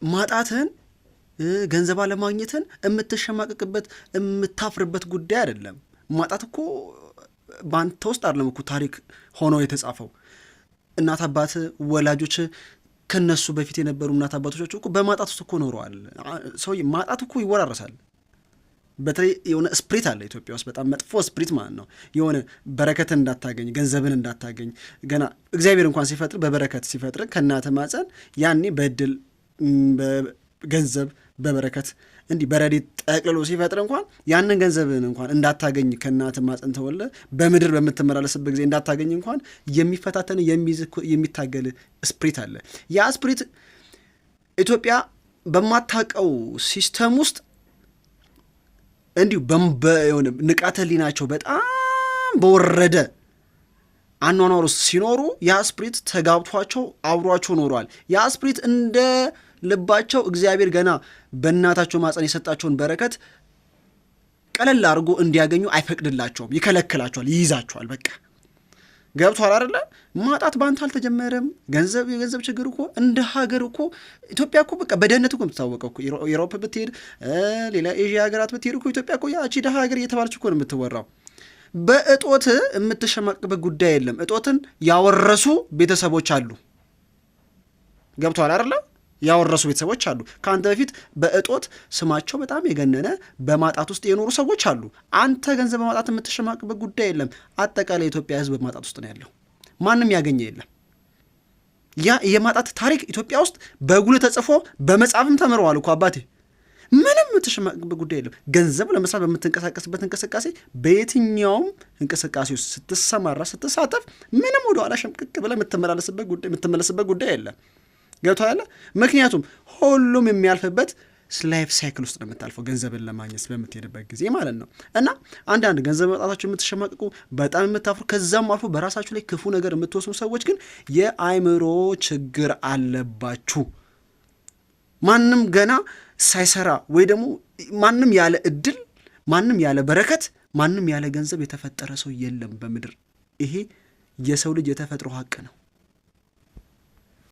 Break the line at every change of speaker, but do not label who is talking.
ማጣትን ገንዘብ አለማግኘትን የምትሸማቀቅበት የምታፍርበት ጉዳይ አይደለም። ማጣት እኮ በአንተ ውስጥ አይደለም እኮ ታሪክ ሆኖ የተጻፈው። እናት አባት ወላጆች ከነሱ በፊት የነበሩ እናት አባቶቻቸው እኮ በማጣት ውስጥ እኮ ኖረዋል። ሰው ማጣት እኮ ይወራረሳል። በተለይ የሆነ ስፕሪት አለ ኢትዮጵያ ውስጥ በጣም መጥፎ ስፕሪት ማለት ነው። የሆነ በረከትን እንዳታገኝ ገንዘብን እንዳታገኝ ገና እግዚአብሔር እንኳን ሲፈጥር በበረከት ሲፈጥር ከእናተ ማፀን ያኔ በእድል በገንዘብ በበረከት እንዲህ በረድኤት ጠቅልሎ ሲፈጥር እንኳን ያንን ገንዘብን እንኳን እንዳታገኝ ከእናተ ማፀን ተወለ በምድር በምትመላለስበት ጊዜ እንዳታገኝ እንኳን የሚፈታተን የሚታገል ስፕሪት አለ። ያ ስፕሪት ኢትዮጵያ በማታውቀው ሲስተም ውስጥ እንዲሁ የሆነ ንቃተ ህሊናቸው በጣም በወረደ አኗኗር ውስጥ ሲኖሩ ያ ስፕሪት ተጋብቷቸው አብሯቸው ኖሯል። ያ ስፕሪት እንደ ልባቸው እግዚአብሔር ገና በእናታቸው ማፀን የሰጣቸውን በረከት ቀለል አድርጎ እንዲያገኙ አይፈቅድላቸውም፣ ይከለክላቸዋል፣ ይይዛቸዋል። በቃ ገብቷል አይደለ? ማጣት ባንተ አልተጀመረም። የገንዘብ ችግር እኮ እንደ ሀገር እኮ ኢትዮጵያ እኮ በቃ በደህንነት እኮ የምትታወቀው እኮ ዩሮፕ ብትሄድ ሌላ ኤዥያ ሀገራት ብትሄድ እኮ ኢትዮጵያ እኮ ያቺ ደሃ ሀገር እየተባለች እኮ ነው የምትወራው። በእጦት የምትሸማቅበት ጉዳይ የለም። እጦትን ያወረሱ ቤተሰቦች አሉ። ገብቷል አይደለ? ያወረሱ ቤተሰቦች አሉ። ከአንተ በፊት በእጦት ስማቸው በጣም የገነነ በማጣት ውስጥ የኖሩ ሰዎች አሉ። አንተ ገንዘብ በማጣት የምትሸማቅበት ጉዳይ የለም። አጠቃላይ የኢትዮጵያ ሕዝብ በማጣት ውስጥ ነው ያለው። ማንም ያገኘ የለም። ያ የማጣት ታሪክ ኢትዮጵያ ውስጥ በጉልህ ተጽፎ በመጽሐፍም ተምረዋል እኮ አባቴ። ምንም የምትሸማቅበት ጉዳይ የለም። ገንዘብ ለመስራት በምትንቀሳቀስበት እንቅስቃሴ በየትኛውም እንቅስቃሴ ውስጥ ስትሰማራ ስትሳተፍ ምንም ወደኋላ ሸምቅቅ ብለህ የምትመለስበት ጉዳይ የለም። ገብቶ ያለ ምክንያቱም ሁሉም የሚያልፍበት ላይፍ ሳይክል ውስጥ ነው የምታልፈው ገንዘብን ለማግኘት በምትሄድበት ጊዜ ማለት ነው። እና አንዳንድ ገንዘብ መጣታችሁ የምትሸማቅቁ በጣም የምታፍሩ ከዛም አልፎ በራሳችሁ ላይ ክፉ ነገር የምትወስኑ ሰዎች ግን የአእምሮ ችግር አለባችሁ። ማንም ገና ሳይሰራ ወይ ደግሞ ማንም ያለ እድል ማንም ያለ በረከት ማንም ያለ ገንዘብ የተፈጠረ ሰው የለም በምድር። ይሄ የሰው ልጅ የተፈጥሮ ሀቅ ነው።